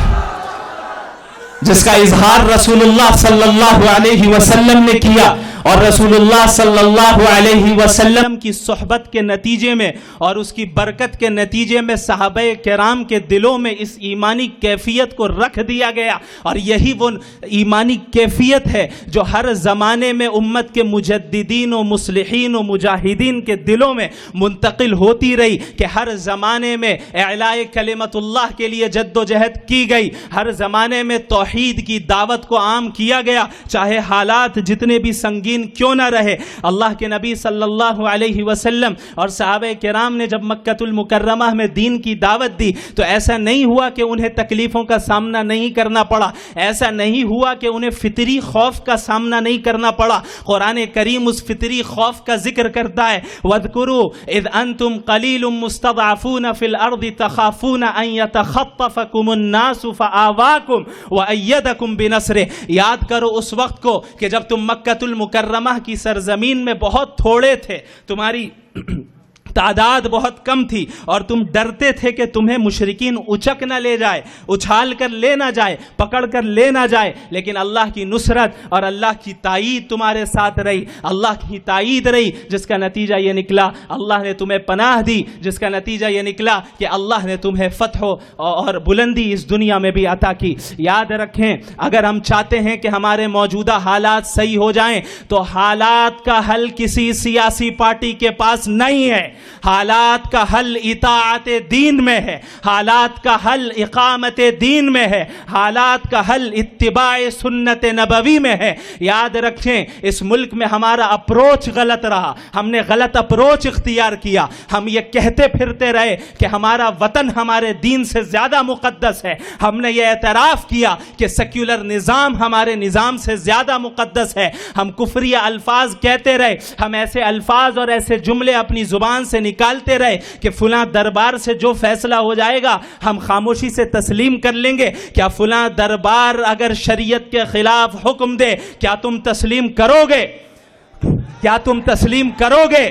جس کا اظہار رسول اللہ صلی اللہ علیہ وسلم نے کیا، اور رسول اللہ صلی اللہ علیہ وسلم کی صحبت کے نتیجے میں اور اس کی برکت کے نتیجے میں صحابہ کرام کے دلوں میں اس ایمانی کیفیت کو رکھ دیا گیا. اور یہی وہ ایمانی کیفیت ہے جو ہر زمانے میں امت کے مجددین و مصلحین و مجاہدین کے دلوں میں منتقل ہوتی رہی، کہ ہر زمانے میں اعلاء کلمت اللہ کے لیے جد و جہد کی گئی، ہر زمانے میں توحید کی دعوت کو عام کیا گیا، چاہے حالات جتنے بھی سنگین کیوں نہ رہے. اللہ کے نبی صلی اللہ علیہ وسلم اور صحابہ کرام نے جب مکۃ المکرمہ میں دین کی دعوت دی تو ایسا نہیں ہوا کہ انہیں تکلیفوں کا سامنا نہیں کرنا پڑا، ایسا نہیں ہوا کہ انہیں فطری خوف کا سامنا نہیں کرنا پڑا. قرآن کریم اس فطری خوف کا ذکر کرتا ہے، وَاذْكُرُوا إِذْ أَنْتُمْ قَلِيلٌ مُسْتَضْعَفُونَ فِي الْأَرْضِ تَخَافُونَ أَنْ يَتَخَطَّفَكُمُ النَّاسُ فَآوَاكُمْ وَأَيَّدَكُمْ بِنَصْرِهِ. یاد کرو اس وقت کو کہ جب تم مکۃ المکرمہ کی سرزمین میں بہت تھوڑے تھے، تمہاری تعداد بہت کم تھی، اور تم ڈرتے تھے کہ تمہیں مشرکین اچک نہ لے جائے، اچھال کر لے نہ جائے، پکڑ کر لے نہ جائے. لیکن اللہ کی نصرت اور اللہ کی تائید تمہارے ساتھ رہی، اللہ کی تائید رہی، جس کا نتیجہ یہ نکلا اللہ نے تمہیں پناہ دی، جس کا نتیجہ یہ نکلا کہ اللہ نے تمہیں فتح اور بلندی اس دنیا میں بھی عطا کی. یاد رکھیں، اگر ہم چاہتے ہیں کہ ہمارے موجودہ حالات صحیح ہو جائیں تو حالات کا حل کسی سیاسی پارٹی کے پاس نہیں ہے، حالات کا حل اطاعت دین میں ہے، حالات کا حل اقامت دین میں ہے، حالات کا حل اتباع سنت نبوی میں ہے. یاد رکھیں، اس ملک میں ہمارا اپروچ غلط رہا، ہم نے غلط اپروچ اختیار کیا، ہم یہ کہتے پھرتے رہے کہ ہمارا وطن ہمارے دین سے زیادہ مقدس ہے، ہم نے یہ اعتراف کیا کہ سیکولر نظام ہمارے نظام سے زیادہ مقدس ہے، ہم کفریہ الفاظ کہتے رہے، ہم ایسے الفاظ اور ایسے جملے اپنی زبان سے نکالتے رہے کہ فلاں دربار سے جو فیصلہ ہو جائے گا ہم خاموشی سے تسلیم کر لیں گے. کیا فلاں دربار اگر شریعت کے خلاف حکم دے کیا تم تسلیم کرو گے؟ کیا تم تسلیم کرو گے؟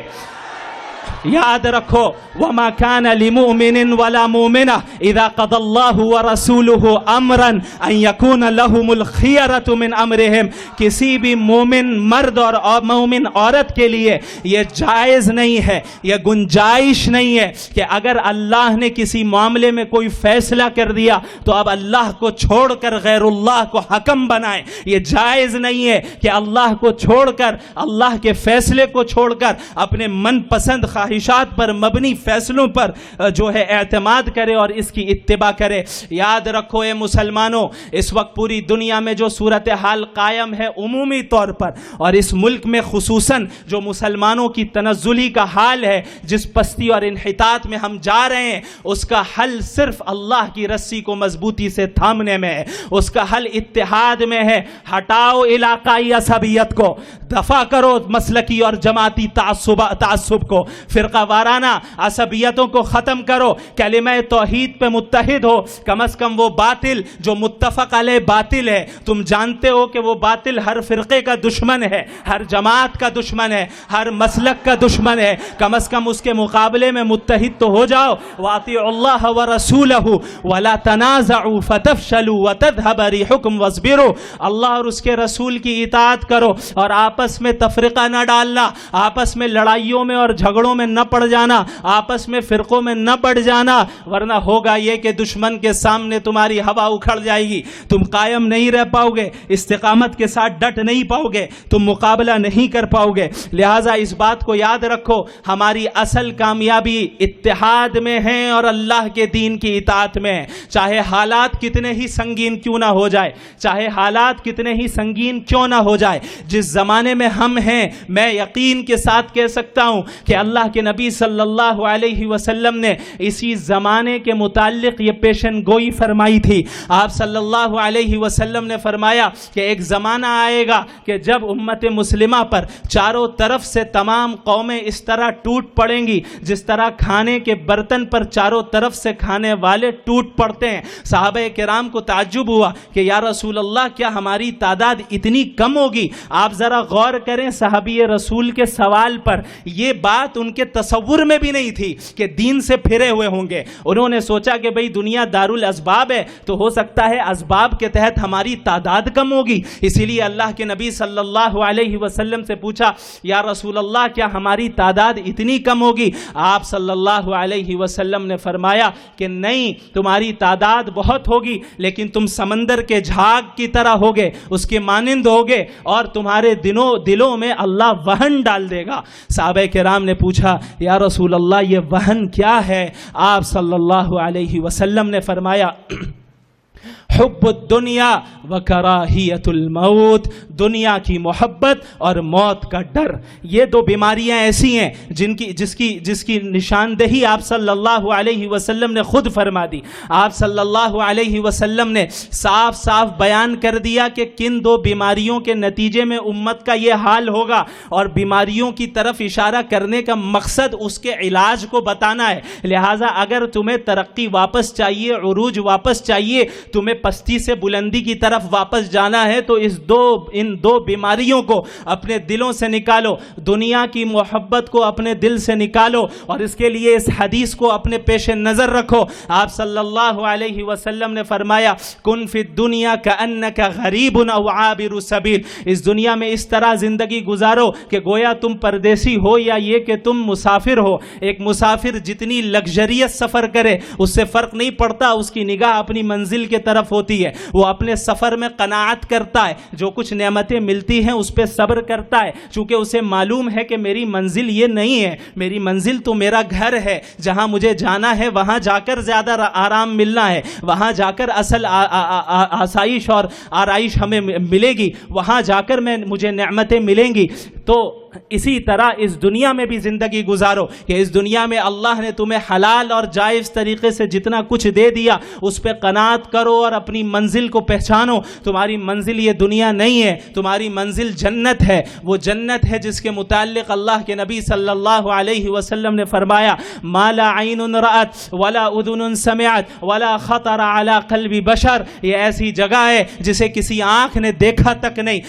یاد رکھو، وَمَا كَانَ لِمُؤْمِنٍ وَلَا مُؤْمِنَةٍ إِذَا قَضَى اللَّهُ وَرَسُولُهُ أَمْرًا أَن يَكُونَ لَهُمُ الْخِيَرَةُ مِنْ أَمْرِهِمْ. کسی بھی مومن مرد اور مومن عورت کے لیے یہ جائز نہیں ہے، یہ گنجائش نہیں ہے کہ اگر اللہ نے کسی معاملے میں کوئی فیصلہ کر دیا تو اب اللہ کو چھوڑ کر غیر اللہ کو حکم بنائیں. یہ جائز نہیں ہے کہ اللہ کو چھوڑ کر، اللہ کے فیصلے کو چھوڑ کر اپنے من پسند خواہشات پر مبنی فیصلوں پر جو ہے اعتماد کرے اور اس کی اتباع کرے. یاد رکھو اے مسلمانوں، اس وقت پوری دنیا میں جو صورتحال قائم ہے عمومی طور پر، اور اس ملک میں خصوصاً جو مسلمانوں کی تنزلی کا حال ہے، جس پستی اور انحطاط میں ہم جا رہے ہیں، اس کا حل صرف اللہ کی رسی کو مضبوطی سے تھامنے میں ہے، اس کا حل اتحاد میں ہے. ہٹاؤ علاقائی عصبیت کو، دفع کرو مسلکی اور جماعتی تعصب کو، فرقہ وارانہ عصبیتوں کو ختم کرو، کلمہ توحید پہ متحد ہو. کم از کم وہ باطل جو متفق علیہ باطل ہے، تم جانتے ہو کہ وہ باطل ہر فرقے کا دشمن ہے، ہر جماعت کا دشمن ہے، ہر مسلک کا دشمن ہے. کم از کم اس کے مقابلے میں متحد تو ہو جاؤ. وَأَطِيعُوا اللَّهَ وَرَسُولَهُ وَلَا تَنَازَعُوا فَتَفْشَلُوا وَتَذْهَبَ رِيحُكُمْ وَاصْبِرُوا. اللہ اور اس کے رسول کی اطاعت کرو اور آپس میں تفرقہ نہ ڈالنا، آپس میں لڑائیوں میں اور جھگڑوں جھگڑوں میں نہ پڑ جانا، آپس میں فرقوں میں نہ بڑھ جانا، ورنہ ہوگا یہ کہ دشمن کے سامنے تمہاری ہوا اکھڑ جائے گی، تم قائم نہیں رہ پاؤ گے، استقامت کے ساتھ ڈٹ نہیں پاؤ گے، تم مقابلہ نہیں کر پاؤ گے۔ لہٰذا اس بات کو یاد رکھو، ہماری اصل کامیابی اتحاد میں ہے اور اللہ کے دین کی اطاعت میں ہے، چاہے حالات کتنے ہی سنگین کیوں نہ ہو جائے، چاہے حالات کتنے ہی سنگین کیوں نہ ہو جائے۔ جس زمانے میں ہم ہیں، میں یقین کے ساتھ کہہ سکتا ہوں کہ اللہ کے نبی صلی اللہ علیہ وسلم نے اسی زمانے کے متعلق یہ پیشن گوئی فرمائی تھی۔ آپ صلی اللہ علیہ وسلم نے فرمایا کہ ایک زمانہ آئے گا کہ جب امت مسلمہ پر چاروں طرف سے تمام قومیں اس طرح ٹوٹ پڑیں گی جس طرح کھانے کے برتن پر چاروں طرف سے کھانے والے ٹوٹ پڑتے ہیں۔ صحابہ کرام کو تعجب ہوا کہ یا رسول اللہ کیا ہماری تعداد اتنی کم ہوگی؟ آپ ذرا غور کریں صحابی رسول کے سوال پر، یہ بات ان کے تصور میں بھی نہیں تھی کہ دین سے پھرے ہوئے ہوں گے۔ انہوں نے سوچا کہ بھئی دنیا دارالاسباب ہے تو ہو سکتا ہے اسباب کے تحت ہماری تعداد کم ہوگی، اسی لیے اللہ کے نبی صلی اللہ علیہ وسلم سے پوچھا یا رسول اللہ کیا ہماری تعداد اتنی کم ہوگی؟ آپ صلی اللہ علیہ وسلم نے فرمایا کہ نہیں، تمہاری تعداد بہت ہوگی لیکن تم سمندر کے جھاگ کی طرح ہوگے، اس کے مانند ہوگے، اور تمہارے دلوں میں اللہ وہن ڈال دے گا۔ صحابہ کرام نے پوچھا یا رسول اللہ یہ وہن کیا ہے؟ آپ صلی اللہ علیہ وسلم نے فرمایا حب الدنیا وکراہیت الموت، دنیا کی محبت اور موت کا ڈر۔ یہ دو بیماریاں ایسی ہیں جس کی نشاندہی آپ صلی اللہ علیہ وسلم نے خود فرما دی۔ آپ صلی اللہ علیہ وسلم نے صاف صاف بیان کر دیا کہ کن دو بیماریوں کے نتیجے میں امت کا یہ حال ہوگا، اور بیماریوں کی طرف اشارہ کرنے کا مقصد اس کے علاج کو بتانا ہے۔ لہٰذا اگر تمہیں ترقی واپس چاہیے، عروج واپس چاہیے، تمہیں پستی سے بلندی کی طرف واپس جانا ہے، تو ان دو بیماریوں کو اپنے دلوں سے نکالو، دنیا کی محبت کو اپنے دل سے نکالو، اور اس کے لیے اس حدیث کو اپنے پیش نظر رکھو۔ آپ صلی اللہ علیہ وسلم نے فرمایا کن فی الدنیا کأنک غریب او عابر سبیل، اس دنیا میں اس طرح زندگی گزارو کہ گویا تم پردیسی ہو یا یہ کہ تم مسافر ہو۔ ایک مسافر جتنی لگژریت سفر کرے اس سے فرق نہیں پڑتا، اس کی نگاہ اپنی منزل کے طرف ہوتی ہے، وہ اپنے سفر میں قناعت کرتا ہے، جو کچھ نعمتیں ملتی ہیں اس پہ صبر کرتا ہے، چونکہ اسے معلوم ہے کہ میری منزل یہ نہیں ہے، میری منزل تو میرا گھر ہے، جہاں مجھے جانا ہے وہاں جا کر زیادہ آرام ملنا ہے، وہاں جا کر اصل آسائش اور آرائش ہمیں ملے گی، وہاں جا کر مجھے نعمتیں ملیں گی۔ تو اسی طرح اس دنیا میں بھی زندگی گزارو کہ اس دنیا میں اللہ نے تمہیں حلال اور جائز طریقے سے جتنا کچھ دے دیا اس پہ قناعت کرو اور اپنی منزل کو پہچانو۔ تمہاری منزل یہ دنیا نہیں ہے، تمہاری منزل جنت ہے۔ وہ جنت ہے جس کے متعلق اللہ کے نبی صلی اللہ علیہ وسلم نے فرمایا ما لا عین رأت ولا اذن سمعت ولا خطر علی قلب بشر، یہ ایسی جگہ ہے جسے کسی آنکھ نے دیکھا تک نہیں،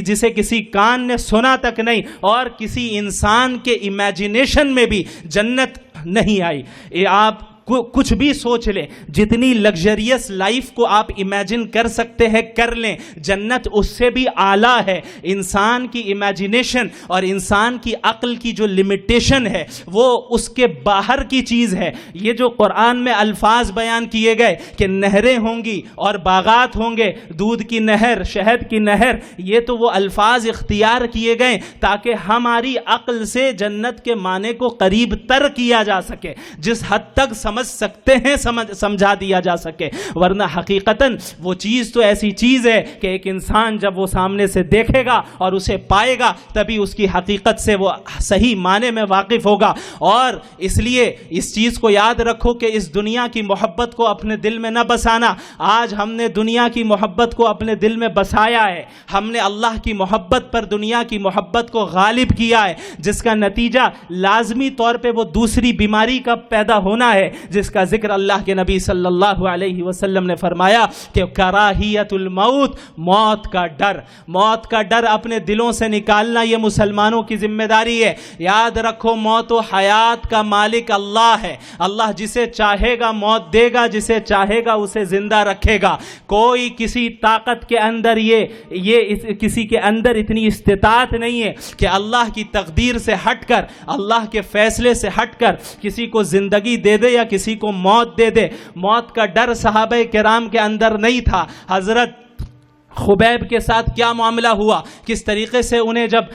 جسے کسی کان نے سنا تک نہیں، اور کسی انسان کے امیجنیشن میں بھی جنت نہیں آئی۔ یہ آپ کچھ بھی سوچ لیں، جتنی لگژریس لائف کو آپ امیجن کر سکتے ہیں کر لیں، جنت اس سے بھی اعلیٰ ہے۔ انسان کی امیجنیشن اور انسان کی عقل کی جو لمیٹیشن ہے وہ اس کے باہر کی چیز ہے۔ یہ جو قرآن میں الفاظ بیان کیے گئے کہ نہریں ہوں گی اور باغات ہوں گے، دودھ کی نہر، شہد کی نہر، یہ تو وہ الفاظ اختیار کیے گئے تاکہ ہماری عقل سے جنت کے معنی کو قریب تر کیا جا سکے، جس حد تک سمجھ سکتے ہیں سمجھا دیا جا سکے، ورنہ حقیقتاً وہ چیز تو ایسی چیز ہے کہ ایک انسان جب وہ سامنے سے دیکھے گا اور اسے پائے گا تبھی اس کی حقیقت سے وہ صحیح معنی میں واقف ہوگا۔ اور اس لیے اس چیز کو یاد رکھو کہ اس دنیا کی محبت کو اپنے دل میں نہ بسانا۔ آج ہم نے دنیا کی محبت کو اپنے دل میں بسایا ہے، ہم نے اللہ کی محبت پر دنیا کی محبت کو غالب کیا ہے، جس کا نتیجہ لازمی طور پہ وہ دوسری بیماری کا پیدا ہونا ہے جس کا ذکر اللہ کے نبی صلی اللہ علیہ وسلم نے فرمایا کہ کراہیت الموت، موت کا ڈر اپنے دلوں سے نکالنا یہ مسلمانوں کی ذمہ داری ہے۔ یاد رکھو موت و حیات کا مالک اللہ ہے، اللہ جسے چاہے گا موت دے گا، جسے چاہے گا اسے زندہ رکھے گا۔ کوئی کسی طاقت کے اندر کسی کے اندر اتنی استطاعت نہیں ہے کہ اللہ کی تقدیر سے ہٹ کر، اللہ کے فیصلے سے ہٹ کر کسی کو زندگی دے دے یا کسی کو موت دے دے۔ موت کا ڈر صحابہ کرام کے اندر نہیں تھا۔ حضرت خبیب کے ساتھ کیا معاملہ ہوا، کس طریقے سے انہیں جب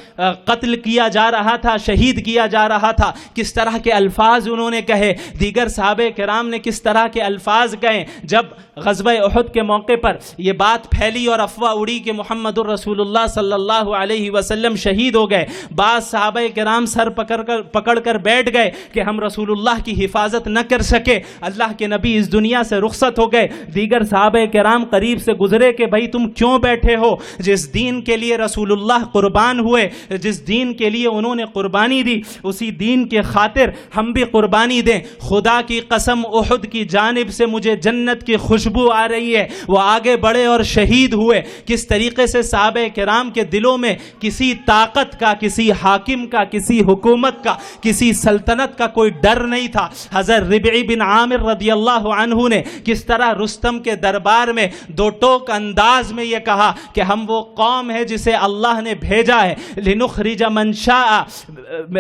قتل کیا جا رہا تھا، شہید کیا جا رہا تھا، کس طرح کے الفاظ انہوں نے کہے، دیگر صحابہ کرام نے کس طرح کے الفاظ کہے۔ جب غزوہ احد کے موقع پر یہ بات پھیلی اور افواہ اڑی کہ محمد الرسول اللہ صلی اللہ علیہ وسلم شہید ہو گئے، بعض صحابہ کرام سر پکڑ کر بیٹھ گئے کہ ہم رسول اللہ کی حفاظت نہ کر سکے، اللہ کے نبی اس دنیا سے رخصت ہو گئے۔ دیگر صحابہ کرام قریب سے گزرے کہ بھائی تم کیوں بیٹھے ہو؟ جس دین کے لیے رسول اللہ قربان ہوئے، جس دین کے لیے انہوں نے قربانی دی، اسی دین کے خاطر ہم بھی قربانی دیں۔ خدا کی قسم احد کی جانب سے مجھے جنت کی خوشبو آ رہی ہے۔ وہ آگے بڑھے اور شہید ہوئے۔ کس طریقے سے صحابہ کرام کے دلوں میں کسی طاقت کا، کسی حاکم کا، کسی حکومت کا، کسی سلطنت کا کوئی ڈر نہیں تھا۔ حضرت ربعی بن عامر رضی اللہ عنہ نے کس طرح رستم کے دربار میں دو ٹوک انداز میں یہ کہا کہ ہم وہ قوم ہے جسے اللہ نے بھیجا ہے لنخرج من شاء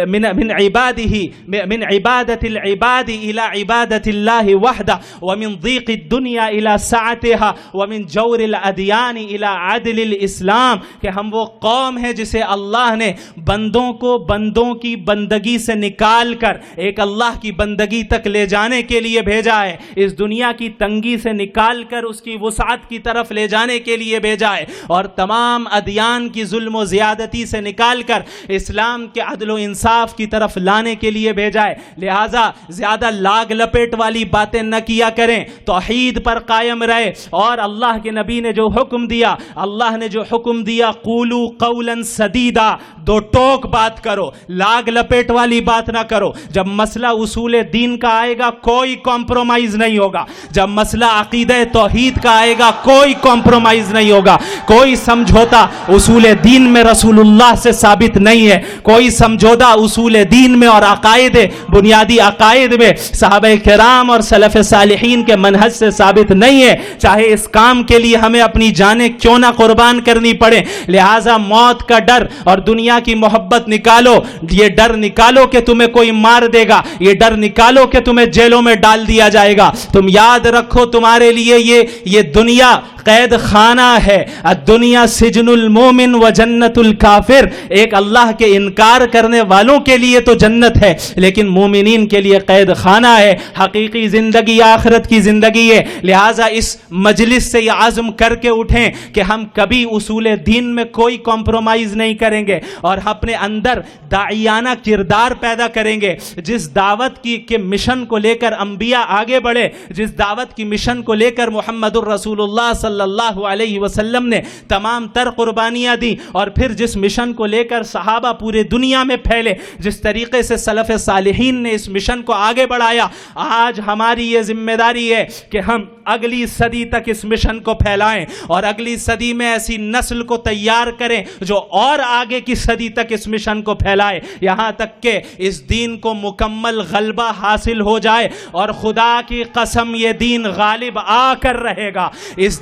من عباده من عبادة العباد الى عبادة الله وحده ومن ضيق الدنيا الى سعتها ومن جور الاديان الى عدل الاسلام، کہ ہم وہ قوم ہے جسے اللہ نے بندوں کو بندوں کی بندگی سے نکال کر ایک اللہ کی بندگی تک لے جانے کے لیے بھیجا ہے، اس دنیا کی تنگی سے نکال کر اس کی وسعت کی طرف لے جانے کے لیے بھیجا ہے، اور تمام ادیان کی ظلم و زیادتی سے نکال کر اسلام کے عدل و انصاف کی طرف لانے کے لیے بھیجا ہے۔ لہٰذا زیادہ لاگ لپیٹ والی باتیں نہ کیا کریں، توحید پر قائم رہے، اور اللہ کے نبی نے جو حکم دیا، اللہ نے جو حکم دیا قولوا قولا سدیدا، دو ٹوک بات کرو، لاگ لپیٹ والی بات نہ کرو۔ جب مسئلہ اصول دین کا آئے گا کوئی کمپرومائز نہیں ہوگا، جب مسئلہ عقیدہ توحید کا آئے گا کوئی کمپرومائز نہیں ہوگا، کوئی سمجھوتا اصول دین میں رسول اللہ سے ثابت نہیں ہے، کوئی سمجھوتا اصول دین میں اور عقائد، بنیادی عقائد میں صحابہ کرام اور سلف صالحین کے منہج سے ثابت نہیں ہے، چاہے اس کام کے لیے ہمیں اپنی جانیں کیوں نہ قربان کرنی پڑے۔ لہٰذا موت کا ڈر اور دنیا کی محبت نکالو، یہ ڈر نکالو کہ تمہیں کوئی مار دے گا، یہ ڈر نکالو کہ تمہیں جیلوں میں ڈال دیا جائے گا۔ تم یاد رکھو تمہارے لیے یہ دنیا قید خانہ ہے، الدنیا سجن المومن و جنت الکافر، ایک اللہ کے انکار کرنے والوں کے لیے تو جنت ہے لیکن مومنین کے لیے قید خانہ ہے۔ حقیقی زندگی آخرت کی زندگی ہے۔ لہٰذا اس مجلس سے یہ عزم کر کے اٹھیں کہ ہم کبھی اصول دین میں کوئی کمپرومائز نہیں کریں گے، اور اپنے اندر داعیانہ کردار پیدا کریں گے۔ جس دعوت کے مشن کو لے کر انبیاء آگے بڑھے، جس دعوت کی مشن کو لے کر محمد الرسول اللہ صلی اللہ علیہ وسلم نے تمام تر قربانیاں دی، اور پھر جس مشن کو لے کر صحابہ پورے دنیا میں پھیلے، جس طریقے سے سلف صالحین نے اس مشن کو آگے بڑھایا، آج ہماری یہ ذمہ داری ہے کہ ہم اگلی صدی تک اس مشن کو پھیلائیں اور اگلی صدی میں ایسی نسل کو تیار کریں جو اور آگے کی صدی تک اس مشن کو پھیلائے، یہاں تک کہ اس دین کو مکمل غلبہ حاصل ہو جائے، اور خدا کی قسم یہ دین غالب آ کر رہے گا۔ اس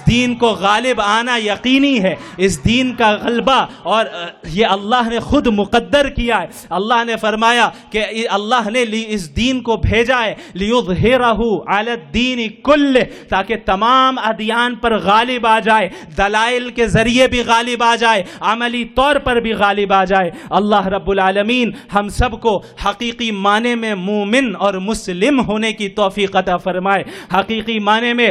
دین کو غالب آنا یقینی ہے، اس دین کا غلبہ، اور یہ اللہ نے خود مقدر کیا ہے۔ اللہ نے فرمایا کہ اللہ نے اس دین کو بھیجا ہے لِيُظْهِرَهُ عَلَى الدِّينِ كُلِّهِ، تاکہ تمام ادیان پر غالب آ جائے، دلائل کے ذریعے بھی غالب آ جائے، عملی طور پر بھی غالب آ جائے۔ اللہ رب العالمین ہم سب کو حقیقی معنی میں مومن اور مسلم ہونے کی توفیق عطا فرمائے۔ حقیقی معنی میں